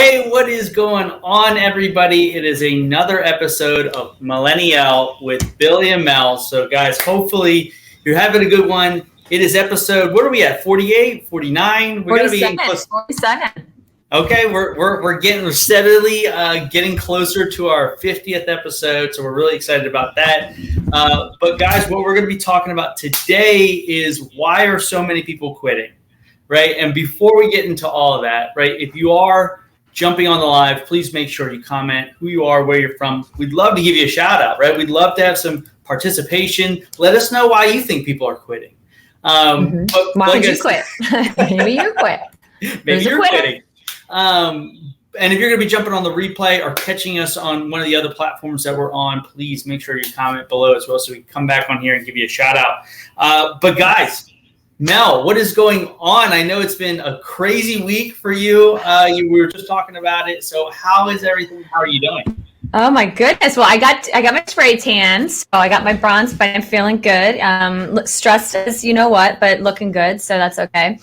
Hey, what is going on, everybody? It is another episode of Millennial with Billy and Mel. So, guys, hopefully you're having a good one. It is episode, what are we at, 48, 49? We're going to be close. 47. Okay, we're steadily getting closer to our 50th episode, so we're really excited about that. But, guys, what we're going to be talking about today is why are so many people quitting, right? And before we get into all of that, right, if you are jumping on the live, please make sure you comment who you are, where you're from. We'd love to give you a shout out, right? We'd love to have some participation. Let us know why you think people are quitting. Why would you quit? Maybe you quit. Maybe you're quitting. And if you're going to be jumping on the replay or catching us on one of the other platforms that we're on, please make sure you comment below as well so we can come back on here and give you a shout out. But guys, Mel, what is going on? I know it's been a crazy week for you. We were just talking about it. So how is everything? How are you doing? Oh my goodness. Well, I got my spray tan, so I got my bronze, but I'm feeling good. Stressed as you know what, but looking good, so that's okay.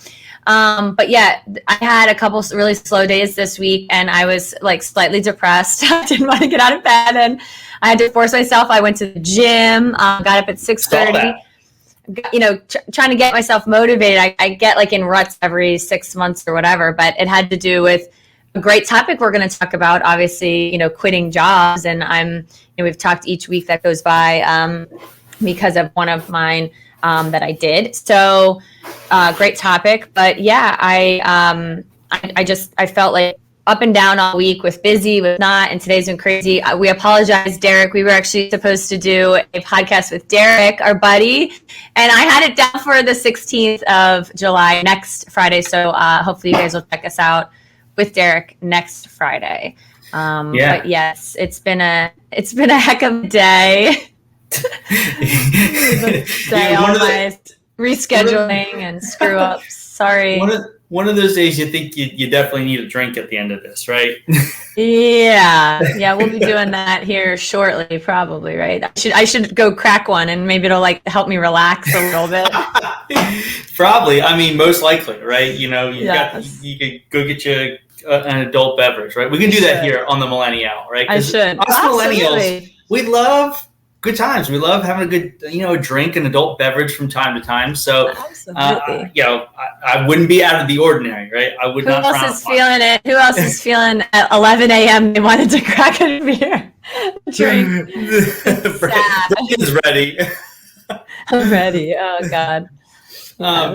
But yeah, I had a couple really slow days this week, and I was like slightly depressed. I didn't want to get out of bed, and I had to force myself. I went to the gym, got up at 6:30. Trying to get myself motivated. I get like in ruts every 6 months or whatever, but it had to do with a great topic we're going to talk about, obviously, quitting jobs. And we've talked each week that goes by because of one of mine that I did. So great topic. But yeah, I felt like up and down all week with busy, with not, and today's been crazy. We apologize, Derek. We were actually supposed to do a podcast with Derek, our buddy, and I had it down for the 16th of July, next Friday. So hopefully you guys will check us out with Derek next Friday. But yes, it's been a heck of a day. Rescheduling and screw ups. Sorry. One of those days you think you definitely need a drink at the end of this, right? Yeah, we'll be doing that here shortly, probably, right? I should go crack one, and maybe it'll like help me relax a little bit. Probably, I mean, most likely, right? You could go get you an adult beverage, right? We can do that here on the Millennial, right? I should. Us millennials, we love good times. We love having a good, a drink, an adult beverage from time to time. So, I wouldn't be out of the ordinary, right? I would not. Who else is feeling it? Who else is feeling at 11 a.m. they wanted to crack a beer? Drink. Brooke is ready. I'm ready. Oh, God.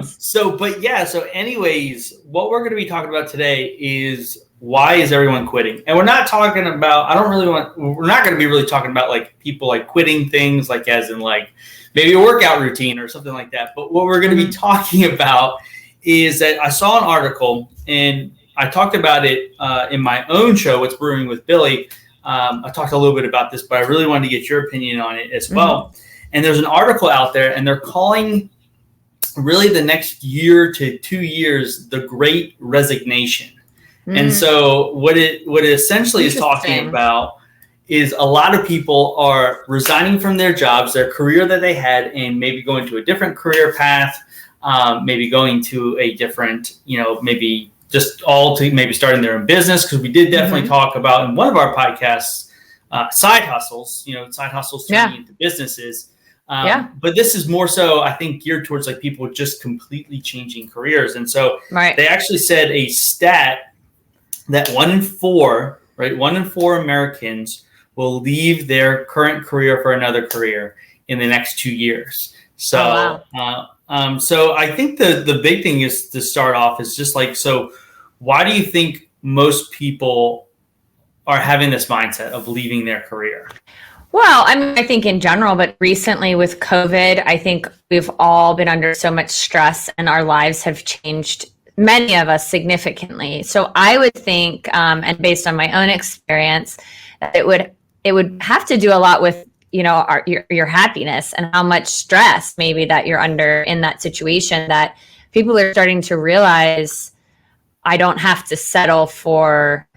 So anyways, what we're going to be talking about today is why is everyone quitting? And we're not talking about, we're not going to be really talking about like people like quitting things like as in like maybe a workout routine or something like that. But what we're going to be talking about is that I saw an article and I talked about it in my own show, What's Brewing with Billy. I talked a little bit about this, but I really wanted to get your opinion on it as well. And there's an article out there and they're calling really the next year to 2 years, the Great Resignation. And so what it essentially is talking about is a lot of people are resigning from their jobs, their career that they had, and maybe going to a different career path, maybe going to a different, maybe just all to maybe starting their own business. Because we did definitely talk about in one of our podcasts, side hustles, turning into businesses. But this is more so, I think, geared towards like people just completely changing careers. And so they actually said a stat that 1 in 4 Americans will leave their current career for another career in the next 2 years. So, so I think the big thing is to start off is just like, so why do you think most people are having this mindset of leaving their career? Well, I mean, I think in general, but recently with COVID, I think we've all been under so much stress and our lives have changed, many of us, significantly. So I would think, and based on my own experience, that it would have to do a lot with, your happiness and how much stress maybe that you're under in that situation, that people are starting to realize I don't have to settle for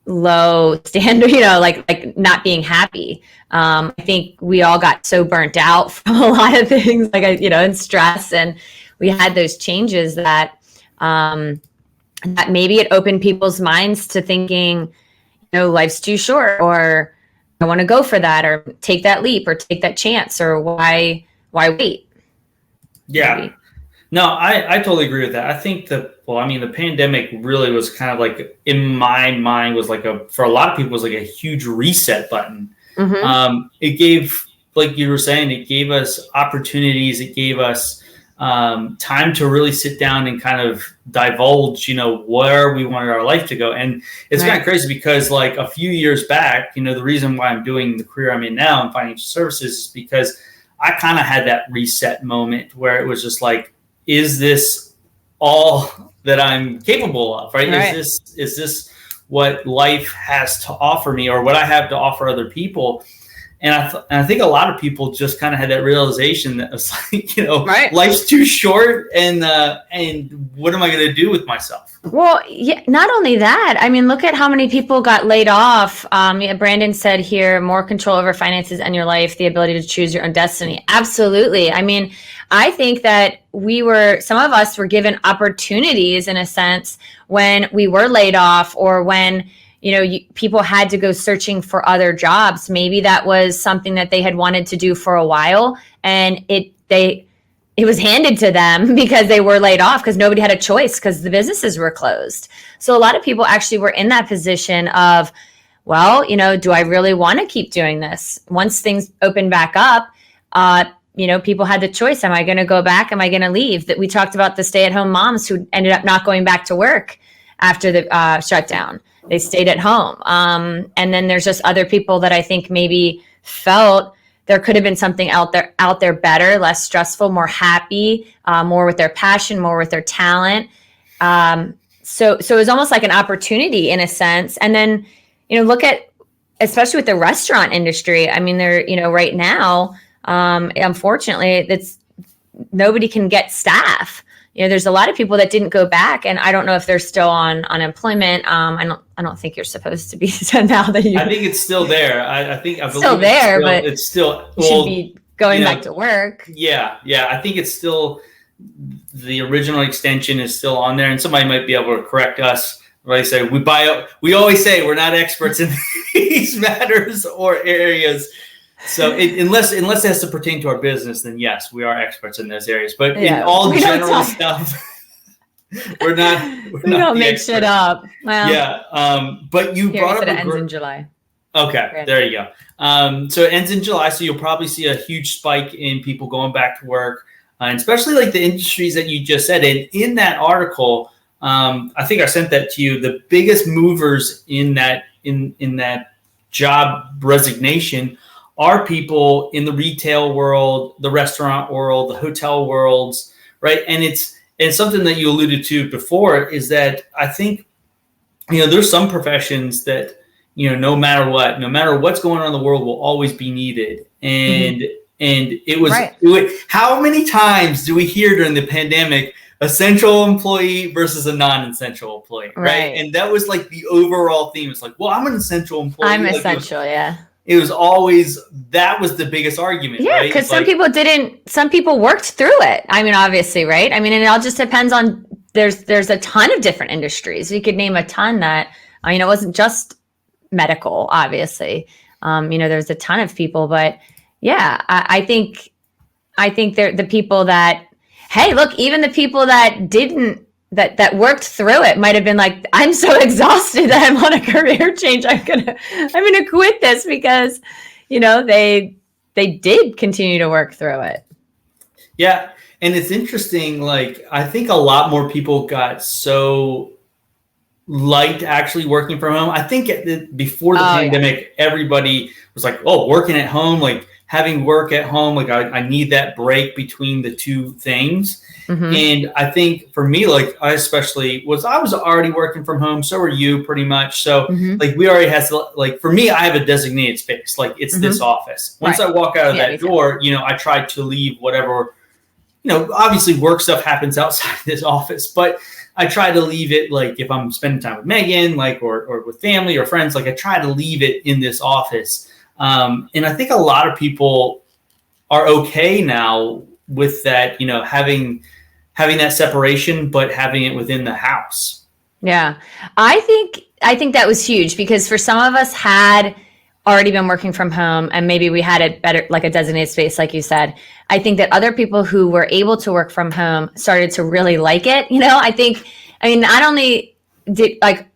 low standard, like not being happy. I think we all got so burnt out from a lot of things, and stress, and we had those changes that that maybe it opened people's minds to thinking, life's too short, or I want to go for that, or take that leap, or take that chance, or why wait? Yeah. Maybe. No, I totally agree with that. I think the pandemic really was kind of like, in my mind, was like for a lot of people, was like a huge reset button. It gave, like you were saying, it gave us opportunities. It gave us time to really sit down and kind of divulge, where we wanted our life to go. And it's kind of crazy because, like, a few years back, the reason why I'm doing the career I'm in now in financial services is because I kind of had that reset moment where it was just like, is this all that I'm capable of? Right? Is this what life has to offer me, or what I have to offer other people? And I think a lot of people just kind of had that realization that it's like, life's too short, and what am I going to do with myself? Well, yeah, not only that, I mean, look at how many people got laid off. Brandon said here, more control over finances and your life, the ability to choose your own destiny. Absolutely. I mean, I think that some of us were given opportunities in a sense when we were laid off, or when people had to go searching for other jobs. Maybe that was something that they had wanted to do for a while, and it was handed to them because they were laid off, because nobody had a choice, because the businesses were closed. So a lot of people actually were in that position of, well, do I really want to keep doing this? Once things opened back up, people had the choice. Am I going to go back? Am I going to leave? That we talked about the stay-at-home moms who ended up not going back to work after the shutdown. They stayed at home. And then there's just other people that I think maybe felt there could have been something out there better, less stressful, more happy, more with their passion, more with their talent. So it was almost like an opportunity in a sense. And then, look at, especially with the restaurant industry. I mean, they're, right now, unfortunately, nobody can get staff. There's a lot of people that didn't go back, and I don't know if they're still on unemployment. I don't think you're supposed to be now that you. I think it's still there. I believe still there, but it's still should be going back to work. Yeah. I think it's still, the original extension is still on there, and somebody might be able to correct us. Like I say, we always say we're not experts in these matters or areas. So unless it has to pertain to our business, then yes, we are experts in those areas. But in all general stuff, we don't make shit up. Well, yeah. But you brought up it ends in July. Okay, there you go. So it ends in July, so you'll probably see a huge spike in people going back to work, and especially like the industries that you just said. And in that article, I think I sent that to you. The biggest movers in that job resignation are people in the retail world, the restaurant world, the hotel worlds, right? And it's something that you alluded to before, is that I think, there's some professions that, no matter what's going on in the world, will always be needed. And it was, how many times do we hear during the pandemic, essential employee versus a non-essential employee, right? And that was like the overall theme. It's like, well, I'm an essential employee. I'm essential, yeah. It was always, that was the biggest argument. Yeah, because some people worked through it. I mean, obviously, right? I mean, and it all just depends on, there's a ton of different industries. You could name a ton that, it wasn't just medical, obviously. There's a ton of people, but yeah, I think they're the people that, hey, look, even the people that didn't, that worked through it might have been like, I'm so exhausted that I'm on a career change. I'm gonna quit this, because, they did continue to work through it. Yeah. And it's interesting. Like, I think a lot more people got so liked actually working from home. I think before the pandemic, everybody was like, oh, working at home, like having work at home. Like I need that break between the two things. And I think for me, like I was already working from home. So are you, pretty much. So like we already had, like for me, I have a designated space. Like it's this office. Once I walk out of that door, I try to leave whatever, obviously work stuff happens outside this office, but I try to leave it, like if I'm spending time with Megan, like, or with family or friends, like I try to leave it in this office. And I think a lot of people are okay now with that, having that separation, but having it within the house. Yeah. I think that was huge because for some of us had already been working from home and maybe we had a better like a designated space like you said. I think that other people who were able to work from home started to really like it. I mean not only did like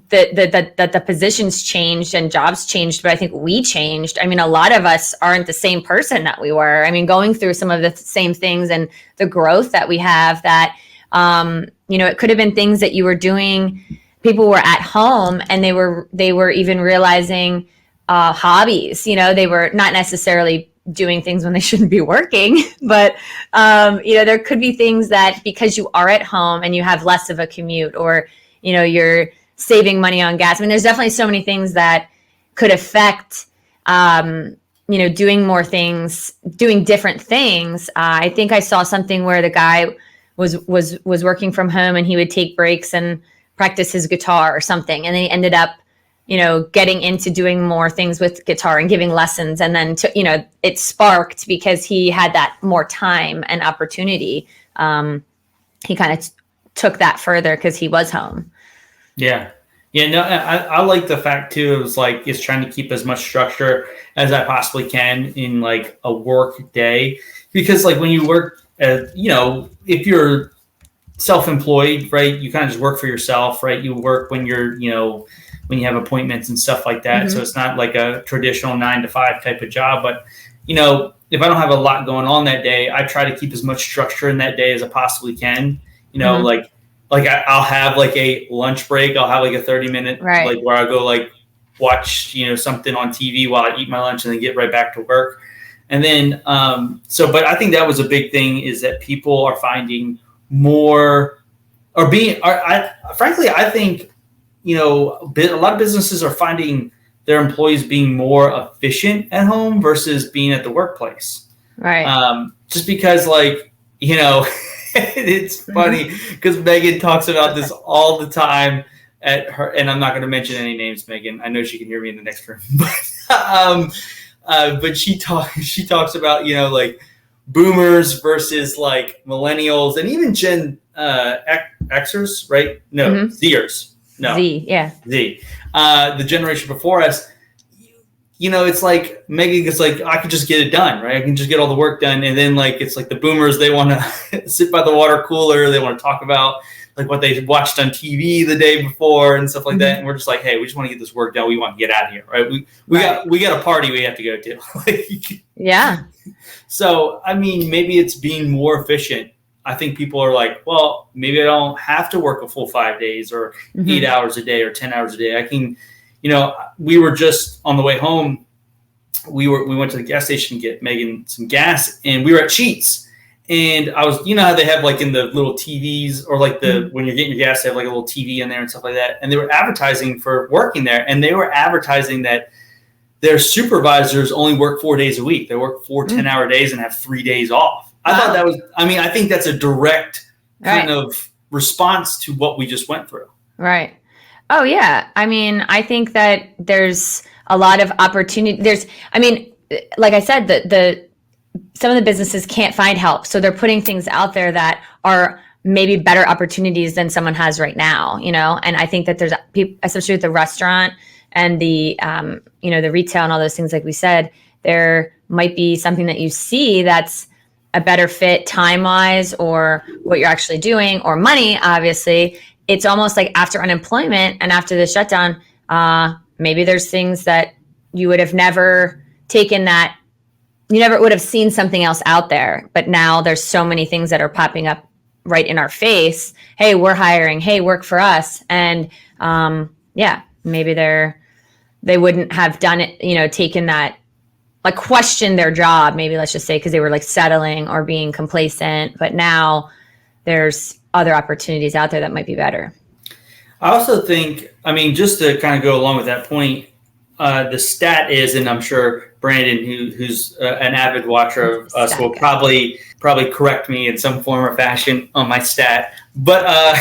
the positions changed and jobs changed, but I think we changed. I mean, a lot of us aren't the same person that we were. I mean, going through some of the same things and the growth that we have that, it could have been things that you were doing. People were at home and they were even realizing hobbies. They were not necessarily doing things when they shouldn't be working, but there could be things that because you are at home and you have less of a commute, or you're saving money on gas. I mean, there's definitely so many things that could affect, doing more things, doing different things. I think I saw something where the guy was working from home and he would take breaks and practice his guitar or something, and then he ended up, getting into doing more things with guitar and giving lessons, and then it sparked because he had that more time and opportunity. He kind of took that further because he was home. Yeah. Yeah, no, I like the fact too. It was like it's trying to keep as much structure as I possibly can in like a work day, because like when you work, if you're self-employed, right, you kind of just work for yourself, right? You work when you're, when you have appointments and stuff like that. Mm-hmm. So it's not like a traditional 9 to 5 type of job. But if I don't have a lot going on that day, I try to keep as much structure in that day as I possibly can. Mm-hmm. Like I'll have like a lunch break. I'll have like a 30-minute, Right. like where I'll go like watch, something on TV while I eat my lunch and then get right back to work. And then, but I think that was a big thing, is that people are finding more frankly, I think, a lot of businesses are finding their employees being more efficient at home versus being at the workplace. Right. Just because it's funny because Megan talks about this all the time at her, and I'm not going to mention any names, Megan. I know she can hear me in the next room, but she talks about, like boomers versus like millennials and even Gen Xers, right? No, Zers. No. Z, yeah. Z. The generation before us, it's like Megan is like, I can just get it done, right? I can just get all the work done. And then like, it's like the boomers, they want to sit by the water cooler. They want to talk about like what they watched on TV the day before and stuff like that. And we're just like, hey, we just want to get this work done. We want to get out of here, right? We got a party we have to go to. Yeah. So, I mean, maybe it's being more efficient. I think people are like, well, maybe I don't have to work a full 5 days or 8 hours a day or 10 hours a day. I can, we were just on the way home. We went to the gas station to get Megan some gas, and we were at Cheats. And I was, how they have like in the little TVs, or like when you're getting your gas, they have like a little TV in there and stuff like that. And they were advertising for working there, and they were advertising that their supervisors only work 4 days a week. They work 4 10-hour days and have 3 days off. I thought that was, I think that's a direct kind of response to what we just went through. Right. Oh, yeah. I mean, I think that there's a lot of opportunity. Like I said, some of the businesses can't find help. So they're putting things out there that are maybe better opportunities than someone has right now, and I think that there's people, especially with the restaurant and the, the retail and all those things, like we said, there might be something that you see that's a better fit time-wise, or what you're actually doing, or money, obviously. It's almost like after unemployment and after the shutdown, maybe there's things that you would have never taken, that you never would have seen something else out there. But now there's so many things that are popping up right in our face. Hey, we're hiring. Hey, work for us. And maybe they wouldn't have done it, taken that, like question their job, maybe, let's just say, because they were like settling or being complacent. But now there's other opportunities out there that might be better. I also think, just to kind of go along with that point, the stat is, and I'm sure Brandon, who's an avid watcher of us, will probably correct me in some form or fashion on my stat. But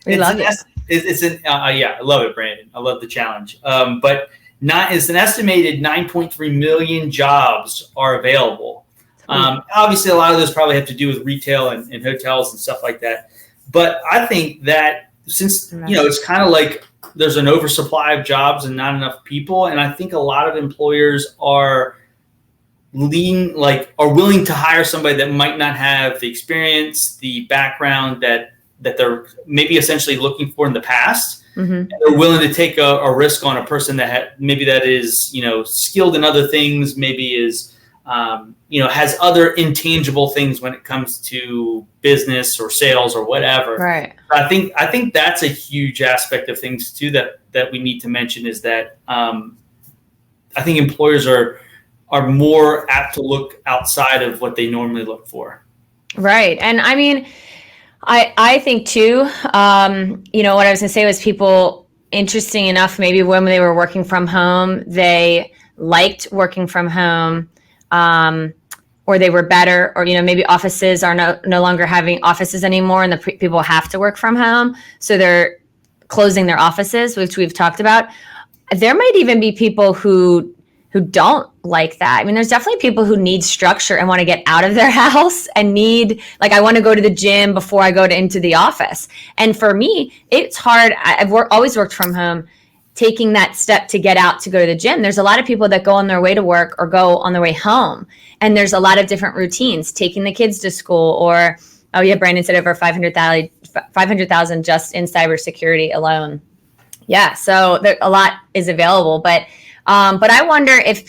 we love it. I love it, Brandon. I love the challenge. But it's an estimated 9.3 million jobs are available. Obviously, a lot of those probably have to do with retail and hotels and stuff like that. But I think that since, it's kind of like there's an oversupply of jobs and not enough people. And I think a lot of employers are willing to hire somebody that might not have the experience, the background that they're maybe essentially looking for in the past. Mm-hmm. And they're willing to take a risk on a person that maybe that is, skilled in other things, maybe is, has other intangible things when it comes to business or sales or whatever. Right. I think that's a huge aspect of things too that we need to mention is that I think employers are more apt to look outside of what they normally look for. Right. And I mean, I think too, what I was gonna say was people, interesting enough, maybe when they were working from home, they liked working from home, or they were better, or, maybe offices are no longer having offices anymore and people have to work from home. So they're closing their offices, which we've talked about. There might even be people who don't like that. I mean, there's definitely people who need structure and want to get out of their house and I want to go to the gym before I go into the office. And for me, it's hard. I've always worked from home, taking that step to get out to go to the gym. There's a lot of people that go on their way to work or go on their way home. And there's a lot of different routines, taking the kids to school or, oh yeah, Brandon said over 500,000 just in cybersecurity alone. Yeah. So a lot is available, but I wonder if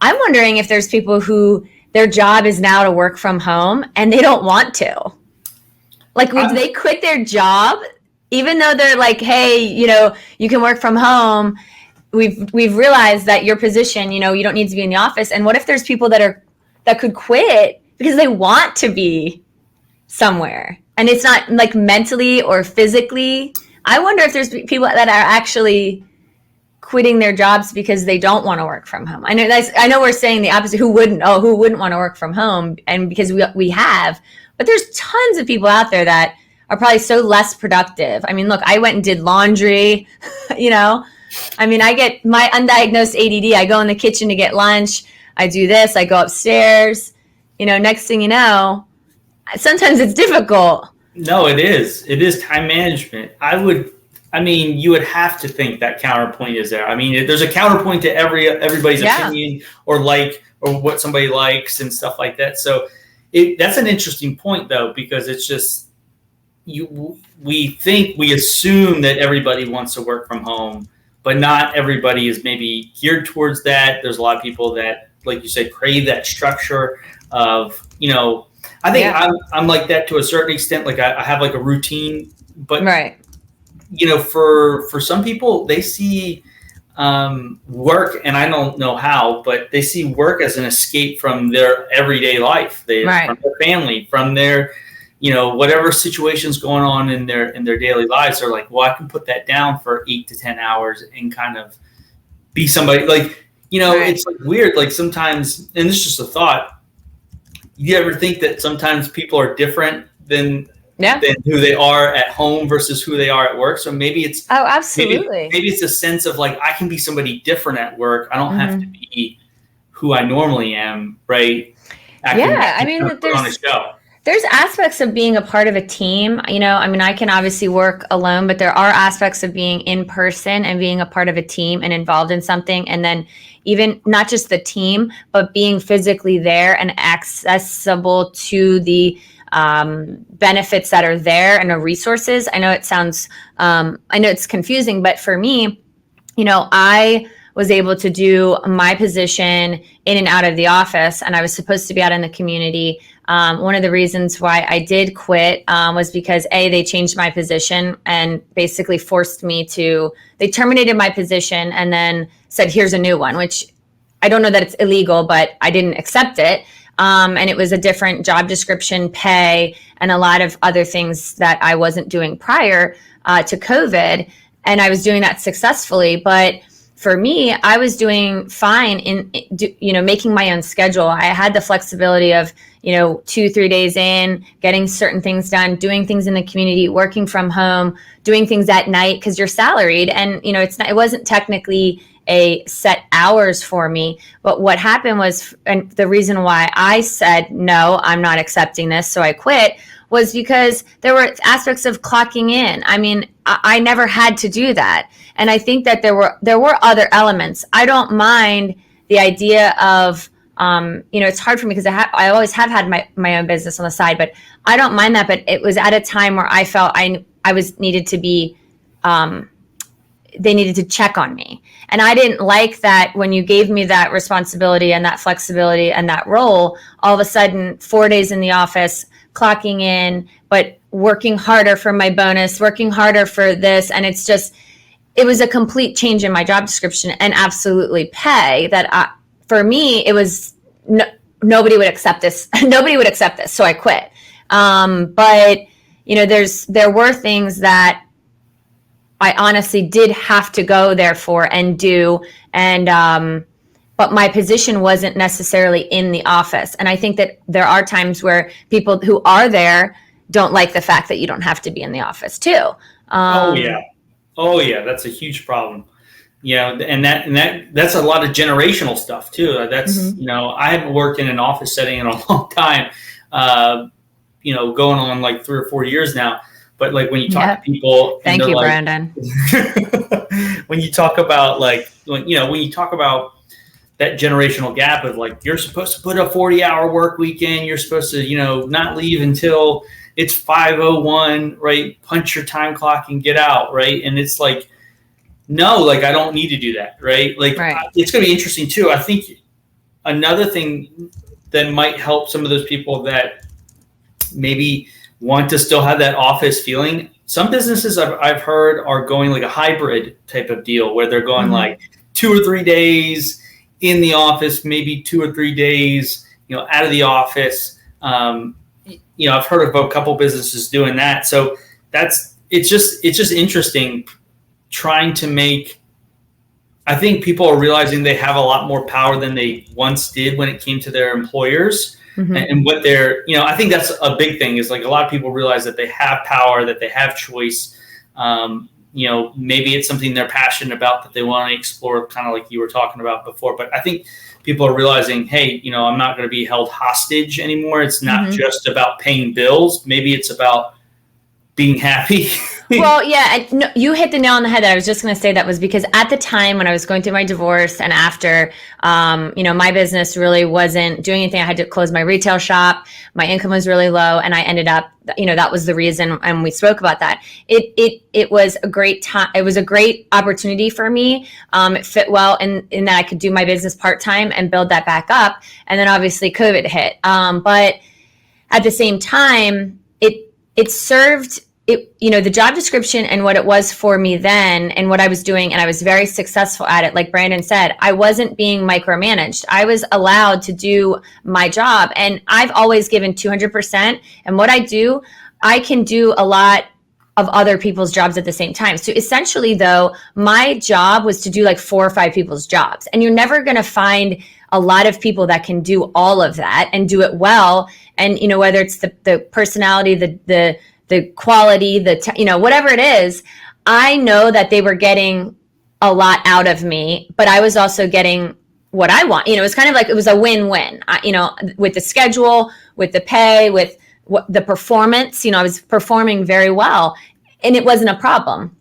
I'm wondering if there's people who their job is now to work from home and they don't want to. Like, would they quit their job even though they're like, hey, you can work from home. We've realized that your position, you don't need to be in the office. And what if there's people that could quit because they want to be somewhere and it's not like mentally or physically? I wonder if there's people that are actually quitting their jobs because they don't want to work from home. I know we're saying the opposite. Who wouldn't want to work from home? And because we have, but there's tons of people out there that are probably so less productive. I mean, look, I went and did laundry, I mean, I get my undiagnosed ADD. I go in the kitchen to get lunch. I do this. I go upstairs. Next thing you know, sometimes it's difficult. No, it is. It is time management. You would have to think that counterpoint is there. I mean, there's a counterpoint to everybody's opinion or what somebody likes and stuff like that. So that's an interesting point though, because it's just, we assume that everybody wants to work from home, but not everybody is maybe geared towards that. There's a lot of people that, like you said, crave that structure of, I think I'm like that to a certain extent. Like I have like a routine, but right. For some people, they see work, and I don't know how, but they see work as an escape from their everyday life, from their family, from their, whatever situation's going on in their daily lives. They're like, well, I can put that down for 8 to 10 hours and kind of be somebody like, It's like weird. Like sometimes, and this is just a thought. You ever think that sometimes people are different than who they are at home versus who they are at work? So maybe it's absolutely. Maybe it's a sense of like, I can be somebody different at work. I don't have to be who I normally am, right? I mean, on a show. There's aspects of being a part of a team. I can obviously work alone, but there are aspects of being in person and being a part of a team and involved in something. And then even not just the team, but being physically there and accessible to the benefits that are there and the resources. I know it sounds, I know it's confusing, but for me, I was able to do my position in and out of the office, and I was supposed to be out in the community. One of the reasons why I did quit was because they changed my position and basically forced me they terminated my position and then said, here's a new one, which I don't know that it's illegal, but I didn't accept it. And it was a different job description, pay, and a lot of other things that I wasn't doing prior to COVID. And I was doing that successfully. But for me, I was doing fine in, making my own schedule. I had the flexibility of, 2-3 days in, getting certain things done, doing things in the community, working from home, doing things at night because you're salaried. And, it wasn't technically a set hours for me. But what happened was, and the reason why I said, no, I'm not accepting this, so I quit, was because there were aspects of clocking in. I mean, I never had to do that. And I think that there were other elements. I don't mind the idea of, it's hard for me because I always have had my own business on the side, but I don't mind that. But it was at a time where I felt I was needed to be, they needed to check on me. And I didn't like that when you gave me that responsibility and that flexibility and that role, all of a sudden 4 days in the office, clocking in, but working harder for my bonus, working harder for this. And it was a complete change in my job description and absolutely pay that for me, it was nobody would accept this. Nobody would accept this. So I quit. But there were things that I honestly did have to go there for and do. And, but my position wasn't necessarily in the office. And I think that there are times where people who are there don't like the fact that you don't have to be in the office too. Oh yeah. That's a huge problem. And that's a lot of generational stuff too. That's, I haven't worked in an office setting in a long time, going on like 3 or 4 years now. But like when you talk to people, thank you, Brandon. When you talk about when you talk about that generational gap of like, you're supposed to put a 40-hour work week in, you're supposed to, not leave until it's 5:01, right? Punch your time clock and get out, right? And it's like, no, like I don't need to do that, right? Like It's going to be interesting too. I think another thing that might help some of those people that maybe want to still have that office feeling. Some businesses I've heard are going like a hybrid type of deal where they're going like 2 or 3 days in the office, maybe 2 or 3 days, out of the office. I've heard of a couple businesses doing that. So it's just interesting trying to make, I think people are realizing they have a lot more power than they once did when it came to their employers. And what they're, I think that's a big thing is like a lot of people realize that they have power, that they have choice. Maybe it's something they're passionate about that they want to explore, kind of like you were talking about before. But I think people are realizing, hey, I'm not going to be held hostage anymore. It's not just about paying bills. Maybe it's about being happy. Well, yeah, you hit the nail on the head. I was just going to say that was because at the time when I was going through my divorce and after, my business really wasn't doing anything. I had to close my retail shop. My income was really low, and I ended up, that was the reason. And we spoke about that. It was a great time. It was a great opportunity for me. It fit well in that I could do my business part time and build that back up. And then obviously COVID hit. But at the same time, it served. The job description and what it was for me then and what I was doing, and I was very successful at it. Like Brandon said, I wasn't being micromanaged. I was allowed to do my job, and I've always given 200%. And what I do, I can do a lot of other people's jobs at the same time. So essentially, though, my job was to do like 4 or 5 people's jobs. And you're never going to find a lot of people that can do all of that and do it well. And, whether it's the personality, the quality, whatever it is, I know that they were getting a lot out of me, but I was also getting what I want. It was kind of like, it was a win-win, with the schedule, with the pay, with the performance, I was performing very well and it wasn't a problem.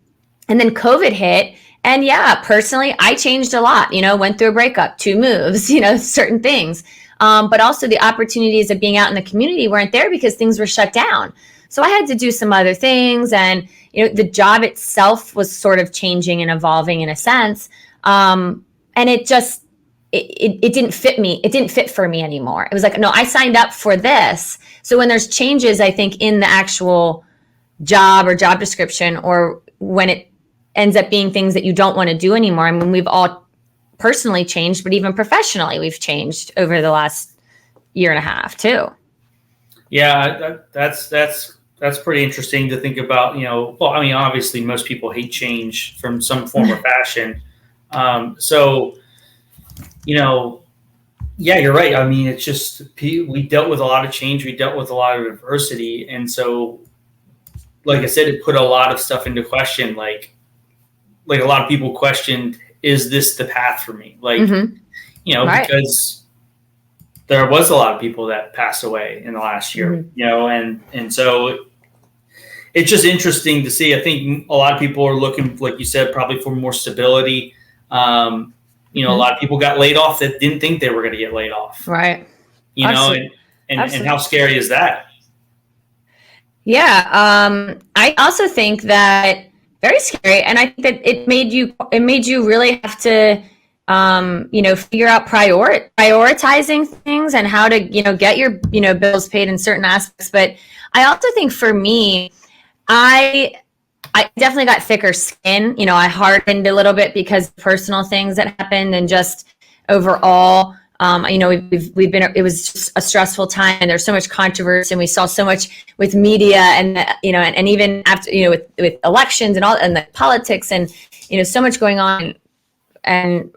And then COVID hit. And yeah, personally, I changed a lot, went through a breakup, 2 moves, certain things. But also the opportunities of being out in the community weren't there because things were shut down. So I had to do some other things, and the job itself was sort of changing and evolving in a sense. And it just it didn't fit me. It didn't fit for me anymore. It was like, no, I signed up for this. So when there's changes, I think in the actual job or job description, or when it ends up being things that you don't want to do anymore. I mean, we've all personally changed, but even professionally, we've changed over the last year and a half too. Yeah, that's pretty interesting to think about. Well, I mean, obviously, most people hate change from some form or fashion. Yeah, you're right. I mean, it's just we dealt with a lot of change. We dealt with a lot of adversity, and so, like I said, it put a lot of stuff into question. Like a lot of people questioned, is this the path for me? Like, Right. Because there was a lot of people that passed away in the last year, you know, and so it's just interesting to see. I think a lot of people are looking, like you said, probably for more stability. You know, a lot of people got laid off that didn't think they were going to get laid off. Right. You know, and how scary is that? Yeah. I also think that very scary. And I think that it made you really have to, you know, figure out prioritizing things and how to, you know, get your, you know, bills paid in certain aspects. But I also think for me, I definitely got thicker skin. You know, I hardened a little bit because of personal things that happened and just overall, you know, we've been, it was just a stressful time and there's so much controversy and we saw so much with media and, you know, and even after, you know, with elections and all, and the politics and, you know, so much going on and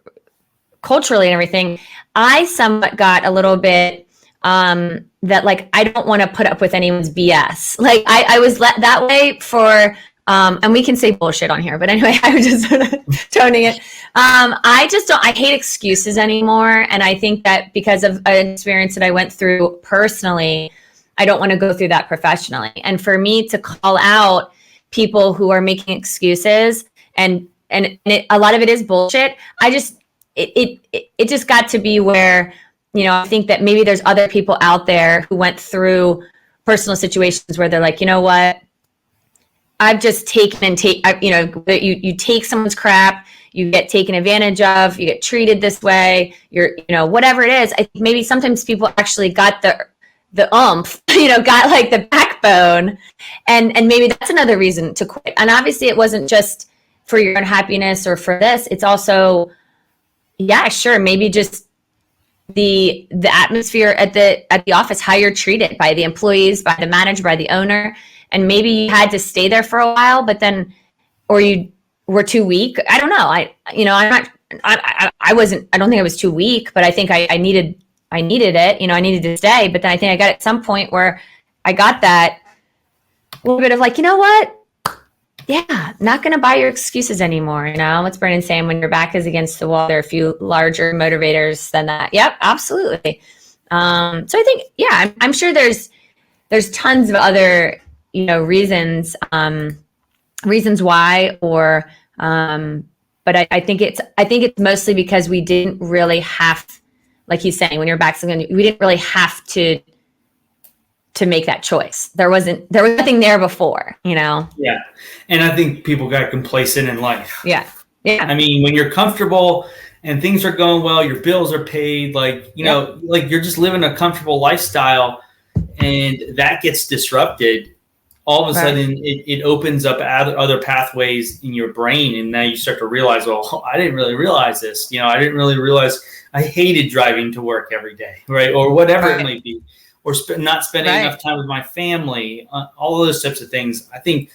culturally and everything. I somewhat got a little bit, that like, I don't want to put up with anyone's BS. Like I was that way for, and we can say bullshit on here, but anyway, I was just sort of toning it. I hate excuses anymore. And I think that because of an experience that I went through personally, I don't want to go through that professionally. And for me to call out people who are making excuses and a lot of it is bullshit. It just got to be where, you know, I think that maybe there's other people out there who went through personal situations where they're like, you know what, I've just taken you know, you take someone's crap, you get taken advantage of, you get treated this way, you know, whatever it is. I think maybe sometimes people actually got the oomph, you know, got like the backbone, and maybe that's another reason to quit. And obviously it wasn't just for your own happiness or for this, it's also, yeah, sure, maybe just the atmosphere at the office, how you're treated by the employees, by the manager, by the owner. And maybe you had to stay there for a while, but then, or you were too weak. I don't know. I don't think I was too weak, but I think I needed it, you know, I needed to stay. But then I think I got at some point where I got that little bit of like, you know what? Yeah, not going to buy your excuses anymore. You know, what's Brennan saying? When your back is against the wall, there are a few larger motivators than that. Yep, absolutely. So I think, yeah, I'm sure there's tons of other, you know, reasons why, or, but I think it's mostly because we didn't really have, like he's saying, when your back's against, we didn't really have to make that choice. There was nothing there before, you know? Yeah. And I think people got complacent in life. Yeah. Yeah. I mean, when you're comfortable and things are going well, your bills are paid, like, you know, like you're just living a comfortable lifestyle and that gets disrupted. All of a sudden it opens up other pathways in your brain. And now you start to realize, well, I didn't really realize this. You know, I didn't really realize I hated driving to work every day, right? Or whatever it might be. Or not spending enough time with my family, all of those types of things. I think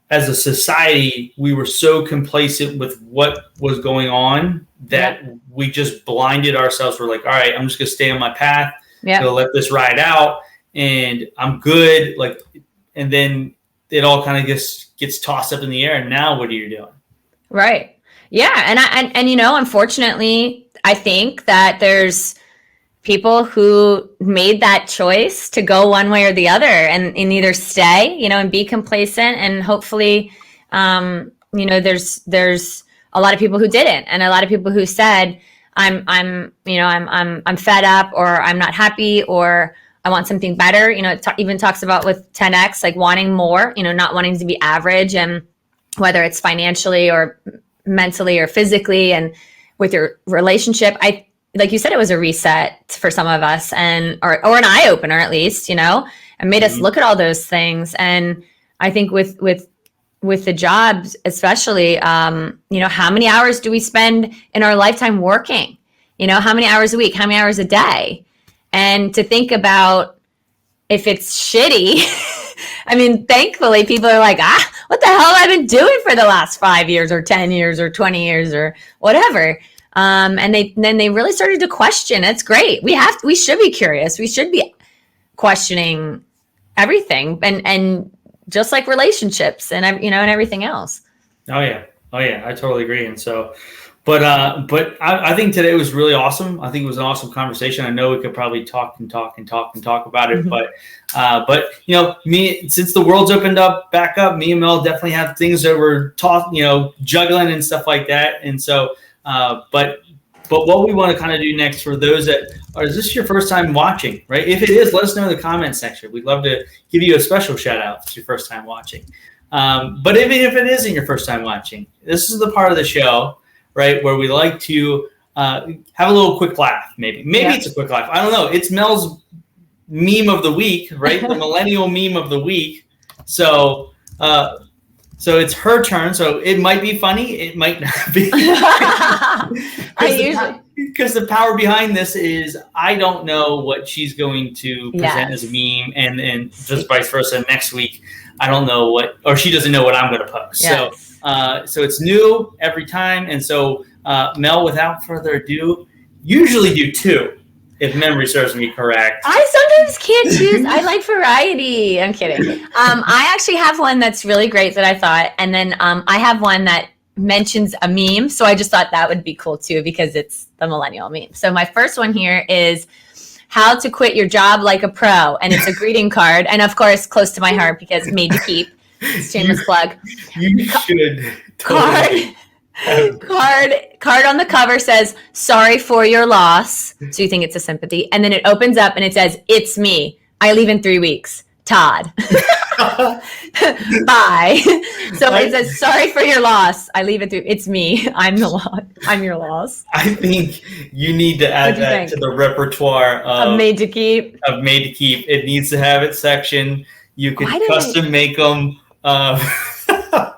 as a society, we were so complacent with what was going on that we just blinded ourselves. We're like, all right, I'm just going to stay on my path, gonna let this ride out, and I'm good. Like, and then it all kind of gets tossed up in the air. And now what are you doing? Right. Yeah. And you know, unfortunately, I think that there's people who made that choice to go one way or the other and either stay, you know, and be complacent, and hopefully, you know, there's a lot of people who didn't, and a lot of people who said, I'm fed up, or I'm not happy, or I want something better. You know, it even talks about with 10X, like wanting more, you know, not wanting to be average, and whether it's financially or mentally or physically, and with your relationship, like you said, it was a reset for some of us, and or an eye opener at least, you know, and made us look at all those things. And I think with the jobs, especially, you know, how many hours do we spend in our lifetime working? You know, how many hours a week? How many hours a day? And to think about if it's shitty, I mean, thankfully people are like, what the hell have I been doing for the last 5 years or 10 years or 20 years or whatever? And then they really started to question. It's great. We should be curious. We should be questioning everything, and just like relationships and, you know, and everything else. Oh yeah. I totally agree. And so But I think today was really awesome. I think it was an awesome conversation. I know we could probably talk about it, but me, since the world's opened up back up, me and Mel definitely have things that we're juggling and stuff like that. And so, but what we want to kind of do next for those that is this your first time watching, right? If it is, let us know in the comment section. We'd love to give you a special shout out if it's your first time watching. But if it isn't your first time watching, this is the part of the show, right, where we like to have a little quick laugh. Maybe it's a quick laugh. I don't know. It's Mel's meme of the week, right? The millennial meme of the week. So it's her turn. So it might be funny. It might not be. Because the power behind this is I don't know what she's going to present as a meme, and just vice versa. Next week, I don't know or she doesn't know what I'm going to post. Yes. So it's new every time. And so, Mel, without further ado, usually do 2, if memory serves me correct. I sometimes can't choose. I like variety. I'm kidding. I actually have one that's really great that I thought. And then I have one that mentions a meme. So I just thought that would be cool too, because it's the millennial meme. So my first one here is how to quit your job like a pro. And it's a greeting card. And of course, close to my heart because made to keep. Shameless plug. You should. Totally. Card on the cover says, "Sorry for your loss." So you think it's a sympathy. And then it opens up and it says, "It's me. I leave in 3 weeks. Todd." Bye. So it says, "Sorry for your loss. I leave it through. It's me. I'm your loss." I think you need to add that to the repertoire of made to keep. It needs to have its section. You can custom make them.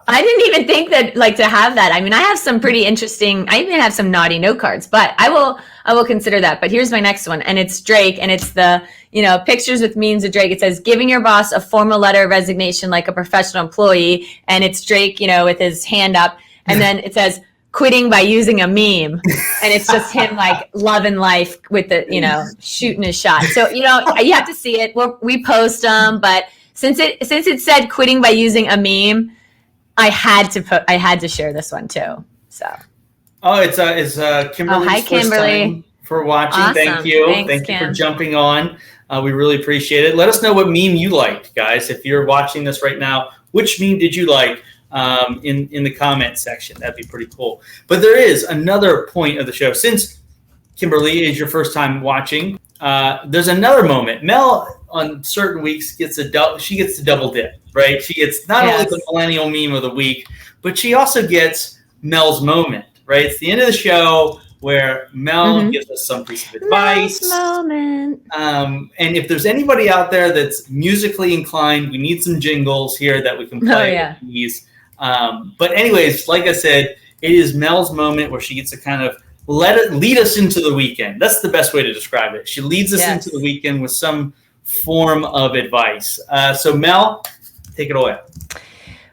I didn't even think that to have that. I mean, I have some pretty interesting. I even have some naughty note cards, but I will consider that. But here's my next one, and it's Drake, and it's the pictures with memes of Drake. It says, "Giving your boss a formal letter of resignation like a professional employee," and it's Drake, with his hand up, and then it says, "Quitting by using a meme," and it's just him loving life with the shooting his shot. So you have to see it. We post them, but since it said quitting by using a meme, I had to share this one too. So. Oh, it's Kimberly's hi, Kimberly. First time for watching. Awesome. Thank you. Thanks, Thank you for jumping on. We really appreciate it. Let us know what meme you liked, guys. If you're watching this right now, which meme did you like in the comment section? That'd be pretty cool. But there is another point of the show. Since Kimberly is your first time watching, there's another moment. Mel on certain weeks gets to double dip, right? She gets not only the millennial meme of the week, but she also gets Mel's moment, right? It's the end of the show where Mel gives us some piece of advice. Mel's moment. And if there's anybody out there that's musically inclined, we need some jingles here that we can play with these. But anyways, like I said, it is Mel's moment where she gets to kind of lead us into the weekend. That's the best way to describe it. She leads us into the weekend with some form of advice. So Mel, take it away.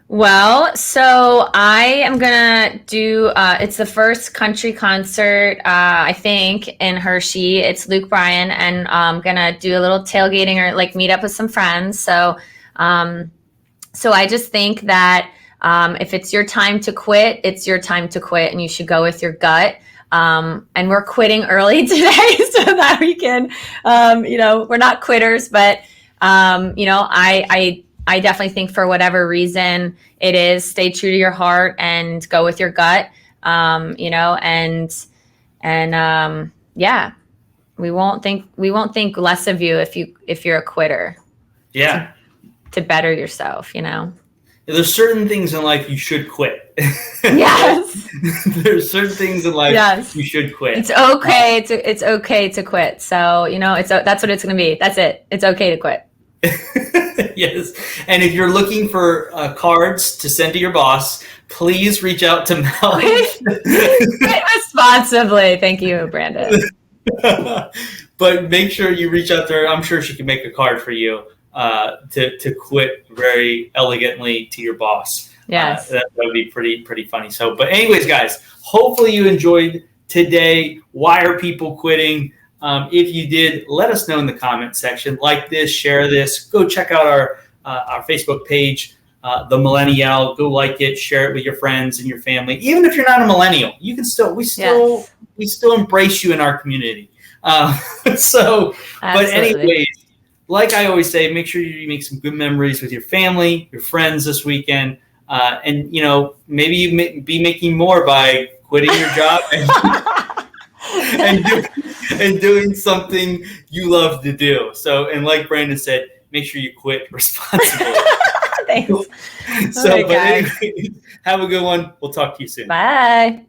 Well, so I am gonna do. It's the first country concert, I think, in Hershey. It's Luke Bryan, and I'm gonna do a little tailgating or meet up with some friends. So I just think that if it's your time to quit, it's your time to quit, and you should go with your gut. And we're quitting early today so that we can, we're not quitters, but, I definitely think for whatever reason it is, stay true to your heart and go with your gut, we won't think less of you if you're a quitter. Yeah. To better yourself, There's certain things in life you should quit. Yes. There's certain things in life you should quit. It's okay. It's okay to quit. So, that's what it's going to be. That's it. It's okay to quit. Yes. And if you're looking for cards to send to your boss, please reach out to Mel. Quit responsibly. Thank you, Brandon. But make sure you reach out to her. I'm sure she can make a card for you to quit very elegantly to your boss. Yes. That would be pretty funny. So, but anyways, guys, hopefully you enjoyed today. Why are people quitting? If you did, let us know in the comment section. Like this, share this. Go check out our Facebook page. The Millennial. Go like it, share it with your friends and your family. Even if you're not a millennial, you can still we still embrace you in our community. So, but anyways, like I always say, make sure you make some good memories with your family, your friends this weekend, and maybe you be making more by quitting your job and doing something you love to do. So, and like Brandon said, make sure you quit responsibly. Thanks. So, but anyway, have a good one. We'll talk to you soon. Bye.